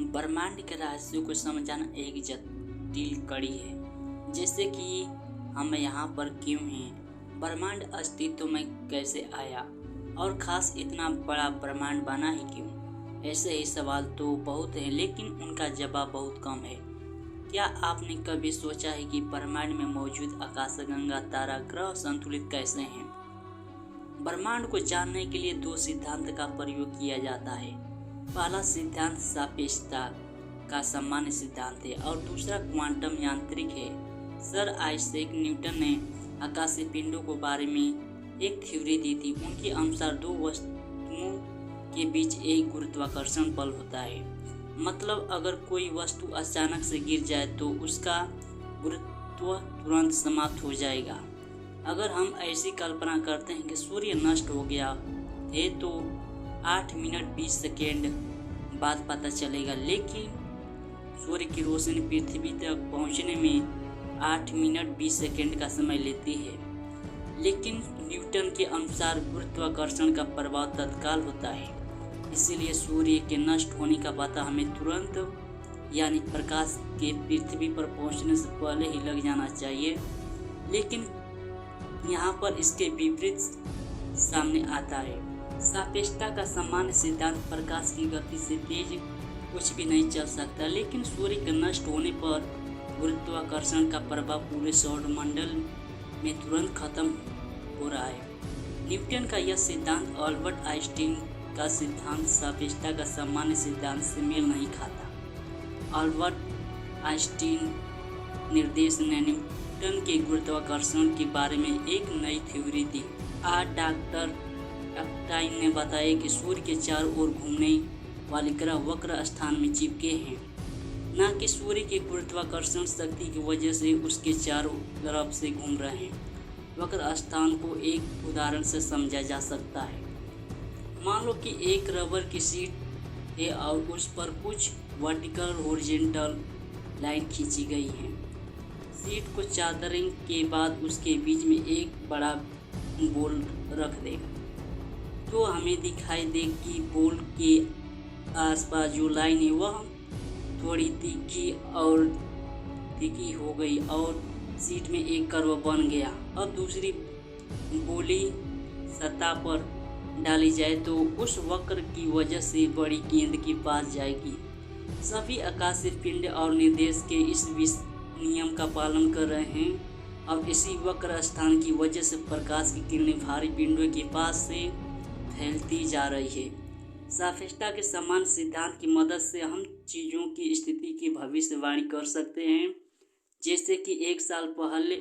ब्रह्मांड के रहस्यों को समझना एक जटिल कड़ी है, जैसे कि हम यहाँ पर क्यों हैं, ब्रह्मांड अस्तित्व में कैसे आया और खास इतना बड़ा ब्रह्मांड बना ही क्यों। ऐसे ही सवाल तो बहुत हैं, लेकिन उनका जवाब बहुत कम है। क्या आपने कभी सोचा है कि ब्रह्मांड में मौजूद आकाशगंगा, तारा, ग्रह संतुलित कैसे हैं? ब्रह्मांड को जानने के लिए दो सिद्धांत का प्रयोग किया जाता है। पहला सिद्धांत सापेक्षता का सामान्य सिद्धांत है और दूसरा क्वांटम यांत्रिक है। सर आइजैक न्यूटन ने आकाशीय पिंडों के बारे में एक थ्योरी दी थी। उनके अनुसार दो वस्तुओं के बीच एक गुरुत्वाकर्षण बल होता है। मतलब अगर कोई वस्तु अचानक से गिर जाए तो उसका गुरुत्व तुरंत समाप्त हो जाएगा। अगर हम ऐसी कल्पना करते हैं कि सूर्य नष्ट हो गया है तो 8 मिनट 20 सेकेंड बाद पता चलेगा, लेकिन सूर्य की रोशनी पृथ्वी तक पहुंचने में 8 मिनट 20 सेकेंड का समय लेती है। लेकिन न्यूटन के अनुसार गुरुत्वाकर्षण का प्रभाव तत्काल होता है, इसीलिए सूर्य के नष्ट होने का पता हमें तुरंत यानी प्रकाश के पृथ्वी पर पहुंचने से पहले ही लग जाना चाहिए। लेकिन यहाँ पर इसके विपरीत सामने आता है। सापेक्षता का सामान्य सिद्धांत प्रकाश की गति से तेज कुछ भी नहीं चल सकता, लेकिन सूर्य के नष्ट होने पर गुरुत्वाकर्षण का प्रभाव पूरे सौरमंडल में तुरंत खत्म हो रहा है। न्यूटन का यह सिद्धांत अल्बर्ट आइंस्टीन का सिद्धांत सापेक्षता का सामान्य सिद्धांत से मेल नहीं खाता। अल्बर्ट आइंस्टीन निर्देश ने न्यूटन के गुरुत्वाकर्षण के बारे में एक नई थ्योरी दी। आज डॉक्टर आइंस्टाइन ने बताया कि सूर्य के चारों ओर घूमने वाले ग्रह वक्र स्थान में चिपके हैं, न कि सूर्य के गुरुत्वाकर्षण शक्ति की वजह से उसके चारों तरफ से घूम रहे हैं। वक्र स्थान को एक उदाहरण से समझा जा सकता है। मान लो कि एक रबर की शीट है और उस पर कुछ वर्टिकल हॉरिजॉन्टल लाइन खींची गई है। शीट को चादरिंग के बाद उसके बीच में एक बड़ा बोल रख देगा तो हमें दिखाई दे कि बोल के आसपास जो लाइन है वह थोड़ी तीखी हो गई और शीट में एक कर्व बन गया। अब दूसरी बोली सतह पर डाली जाए तो उस वक्र की वजह से बड़ी गेंद के पास जाएगी। सभी आकाशीय पिंड और निर्देश के इस नियम का पालन कर रहे हैं। अब इसी वक्र स्थान की वजह से प्रकाश की किरणें भारी पिंडों के पास से फैलती जा रही है। सापेक्षता के समान सिद्धांत की मदद से हम चीज़ों की स्थिति की भविष्यवाणी कर सकते हैं, जैसे कि एक साल पहले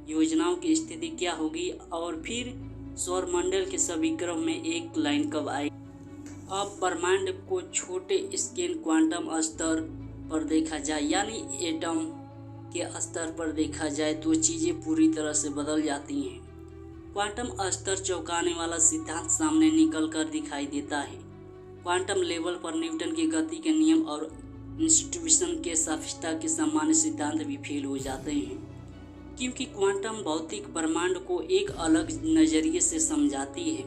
योजनाओं की स्थिति क्या होगी और फिर सौरमंडल के सभी ग्रह में एक लाइन कब आएगी। अब ब्रह्मांड को छोटे स्केल क्वांटम स्तर पर देखा जाए यानी एटम के स्तर पर देखा जाए तो चीज़ें पूरी तरह से बदल जाती हैं। क्वांटम स्तर चौंकाने वाला सिद्धांत सामने निकल कर दिखाई देता है। क्वांटम लेवल पर न्यूटन की गति के नियम और इंस्टीट्यूशन के सापेक्षता के सामान्य सिद्धांत भी फेल हो जाते हैं, क्योंकि क्वांटम भौतिक ब्रह्मांड को एक अलग नज़रिए से समझाती है।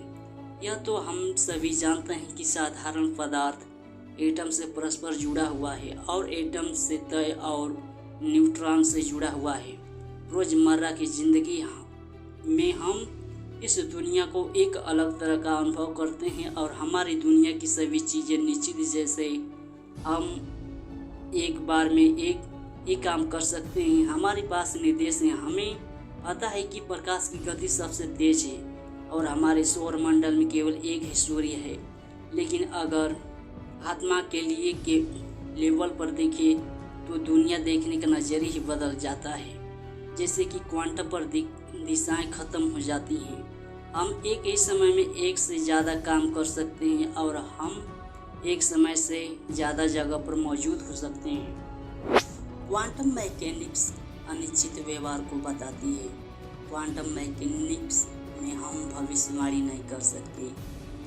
यह तो हम सभी जानते हैं कि साधारण पदार्थ एटम से परस्पर जुड़ा हुआ है और एटम से तय और न्यूट्रॉन से जुड़ा हुआ है। रोज़मर्रा की ज़िंदगी में हम इस दुनिया को एक अलग तरह का अनुभव करते हैं और हमारी दुनिया की सभी चीज़ें निश्चित, जैसे हम एक बार में एक ही काम कर सकते हैं। हमारे पास निर्देश हैं। हमें पता है कि प्रकाश की गति सबसे तेज है और हमारे सौरमंडल में केवल एक ही सूर्य है। लेकिन अगर आत्मा के लिए के लेवल पर देखें तो दुनिया देखने का नज़रिया ही बदल जाता है। जैसे कि क्वांटम पर दिशाएं खत्म हो जाती हैं। हम एक ही समय में एक से ज़्यादा काम कर सकते हैं और हम एक समय से ज़्यादा जगह पर मौजूद हो सकते हैं। क्वांटम मैकेनिक्स अनिश्चित व्यवहार को बताती है। क्वांटम मैकेनिक्स में हम भविष्यवाणी नहीं कर सकते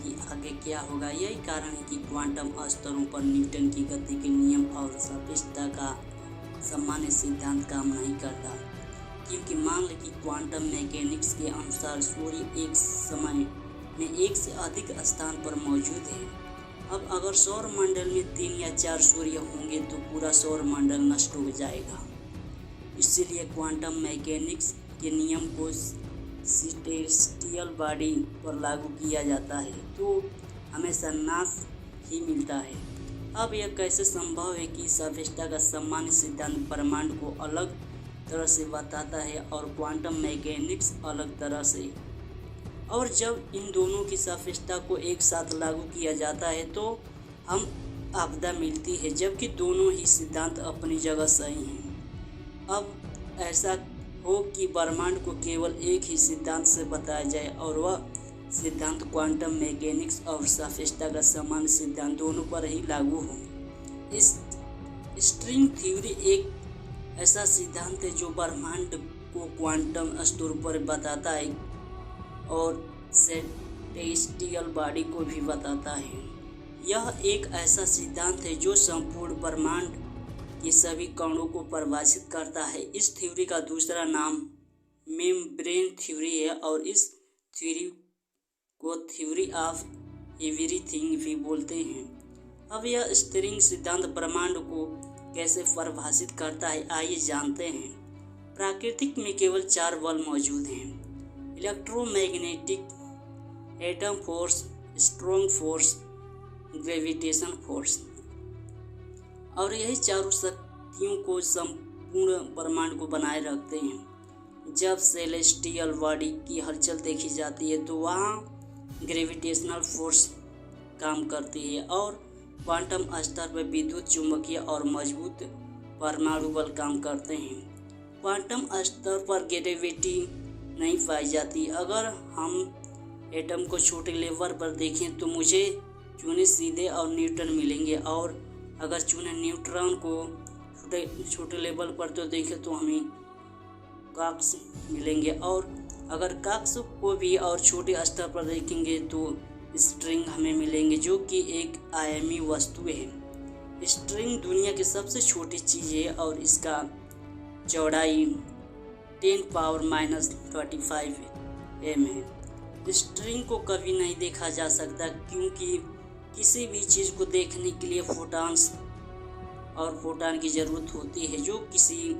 कि आगे क्या होगा। यही कारण है कि क्वांटम स्तरों पर न्यूटन की गति के नियम और सापेक्षता का सामान्य सिद्धांत काम नहीं करता, क्योंकि मान लें कि क्वांटम मैकेनिक्स के अनुसार सूर्य एक समय में एक से अधिक स्थान पर मौजूद है। अब अगर सौर मंडल में 3 या 4 सूर्य होंगे तो पूरा सौर मंडल नष्ट हो जाएगा। इसीलिए क्वांटम मैकेनिक्स के नियम को सेलेस्टियल बॉडी पर लागू किया जाता है तो हमेशा नाश ही मिलता है। अब यह कैसे संभव है कि सापेक्षता का सामान्य सिद्धांत ब्रह्मांड को अलग तरह से बताता है और क्वांटम मैकेनिक्स अलग तरह से, और जब इन दोनों की सापेक्षता को एक साथ लागू किया जाता है तो हम आपदा मिलती है, जबकि दोनों ही सिद्धांत अपनी जगह सही हैं। अब ऐसा हो कि ब्रह्मांड को केवल एक ही सिद्धांत से बताया जाए और वह सिद्धांत क्वांटम मैकेनिक्स और सापेक्षता का सामान्य सिद्धांत दोनों पर ही लागू हो। इस स्ट्रिंग थ्योरी एक ऐसा सिद्धांत है जो ब्रह्मांड को क्वांटम स्तर पर बताता है और सेलेस्टियल बॉडी को भी बताता है। यह एक ऐसा सिद्धांत है जो संपूर्ण ब्रह्मांड के सभी कणों को परिभाषित करता है। इस थ्योरी का दूसरा नाम मेम्ब्रेन थ्योरी है और इस थ्योरी को थ्योरी ऑफ एवरीथिंग भी बोलते हैं। अब यह स्ट्रिंग सिद्धांत ब्रह्मांड को कैसे परिभाषित करता है, आइए जानते हैं। प्रकृति में केवल 4 बल मौजूद हैं: electromagnetic, atom force, strong force, gravitation force, और यही चारों शक्तियों को संपूर्ण ब्रह्मांड को बनाए रखते हैं। जब सेलेस्टियल बॉडी की हलचल देखी जाती है तो वहाँ ग्रेविटेशनल फोर्स काम करती है और क्वांटम स्तर पर विद्युत, चुंबकीय और मजबूत परमाणु बल काम करते हैं। क्वांटम स्तर पर ग्रेविटी नहीं पाई जाती। अगर हम एटम को छोटे लेवल पर देखें तो मुझे चूने सीधे और न्यूट्रॉन मिलेंगे, और अगर चूने न्यूट्रॉन को छोटे लेवल पर तो देखें तो हमें कॉक्स मिलेंगे, और अगर कॉक्स को भी और छोटे स्तर पर देखेंगे तो स्ट्रिंग हमें मिलेंगे, जो कि एक आयामी वस्तु है। स्ट्रिंग दुनिया की सबसे छोटी चीज़ है और इसका चौड़ाई 10⁻⁻35 m है। स्ट्रिंग को कभी नहीं देखा जा सकता क्योंकि किसी भी चीज़ को देखने के लिए फोटॉन्स और फोटॉन की ज़रूरत होती है, जो किसी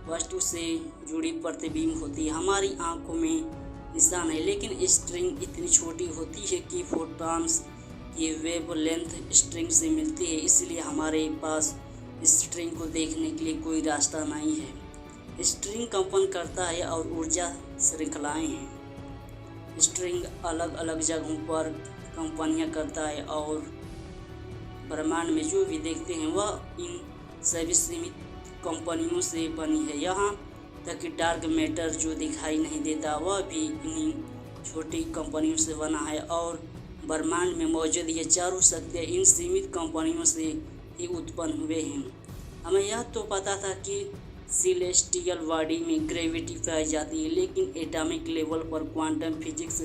वस्तु से जुड़ी प्रतिबिंब होती है। हमारी आंखों में निशान है, लेकिन स्ट्रिंग इतनी छोटी होती है कि फोटॉन्स की वेवलेंथ स्ट्रिंग से मिलती है, इसलिए हमारे पास स्ट्रिंग को देखने के लिए कोई रास्ता नहीं है। स्ट्रिंग कंपन करता है और ऊर्जा श्रृंखलाएं हैं। स्ट्रिंग अलग अलग जगहों पर कंपनियां करता है और ब्रह्मांड में जो भी देखते हैं वह इन सभी सीमित कंपनियों से बनी है। यहाँ तक कि डार्क मैटर जो दिखाई नहीं देता वह भी इन्हीं छोटी कंपनियों से बना है, और ब्रह्मांड में मौजूद ये चारों शक्तियाँ इन सीमित कंपनियों से ही उत्पन्न हुए हैं। हमें यह तो पता था कि सेलेस्टियल बॉडी में ग्रेविटी पाई जाती है, लेकिन एटॉमिक लेवल पर क्वांटम फिजिक्स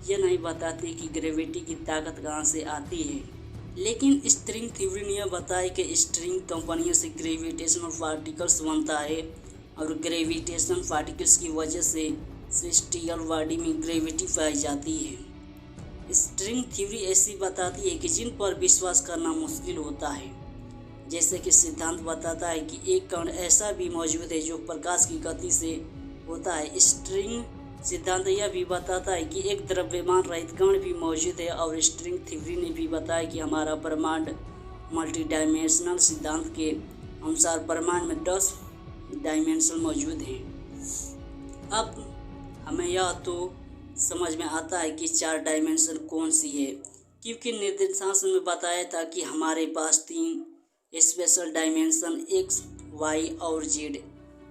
यह नहीं बताती कि ग्रेविटी की ताकत कहाँ से आती है। लेकिन स्ट्रिंग थ्योरी ने यह बताया कि स्ट्रिंग कंपनियों से ग्रेविटेशनल पार्टिकल्स बनता है और ग्रेविटेशनल पार्टिकल्स की वजह से सेलेस्टियल बॉडी में ग्रेविटी पाई जाती है। स्ट्रिंग थ्योरी ऐसी बताती है कि जिन पर विश्वास करना मुश्किल होता है, जैसे कि सिद्धांत बताता है कि एक कण ऐसा भी मौजूद है जो प्रकाश की गति से होता है। स्ट्रिंग सिद्धांत यह भी बताता है कि एक द्रव्यमान रहित कण भी मौजूद है, और स्ट्रिंग थ्योरी ने भी बताया कि हमारा ब्रह्मांड मल्टी डायमेंशनल सिद्धांत के अनुसार ब्रह्मांड में 10 डायमेंशन मौजूद हैं। अब हमें यह तो समझ में आता है कि 4 डायमेंशन कौन सी है, क्योंकि निर्देशांक में बताया था कि हमारे पास 3 स्पेशल डायमेंशन x, y और z,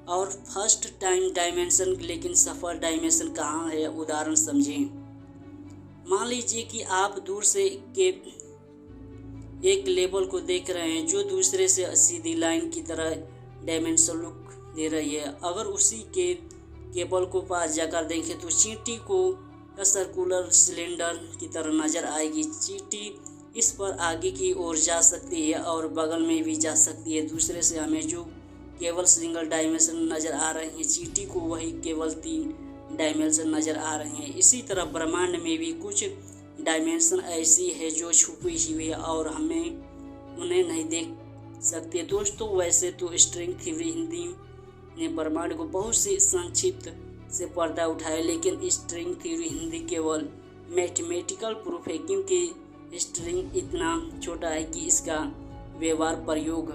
और फर्स्ट टाइम डायमेंशन। लेकिन सफल डायमेंशन कहाँ है, उदाहरण समझें। मान लीजिए कि आप दूर से एक लेबल को देख रहे हैं जो दूसरे से सीधी लाइन की तरह डायमेंशन लुक दे रही है। अगर उसी के केबल को पास जाकर देखें तो चींटी को सर्कुलर सिलेंडर की तरह नजर आएगी। चींटी इस पर आगे की ओर जा सकती है और बगल में भी जा सकती है। दूसरे से हमें जो केवल सिंगल डायमेंशन नज़र आ रहे हैं, चींटी को वही केवल 3 डायमेंशन नज़र आ रहे हैं। इसी तरह ब्रह्मांड में भी कुछ डायमेंशन ऐसी है जो छुपी हुई है और हमें उन्हें नहीं देख सकते। दोस्तों, वैसे तो स्ट्रिंग थ्योरी हिंदी ने ब्रह्मांड को बहुत सी संक्षिप्त से पर्दा उठाया, लेकिन स्ट्रिंग थ्योरी हिंदी केवल मैथमेटिकल प्रूफ है, क्योंकि स्ट्रिंग इतना छोटा है कि इसका व्यवहार प्रयोग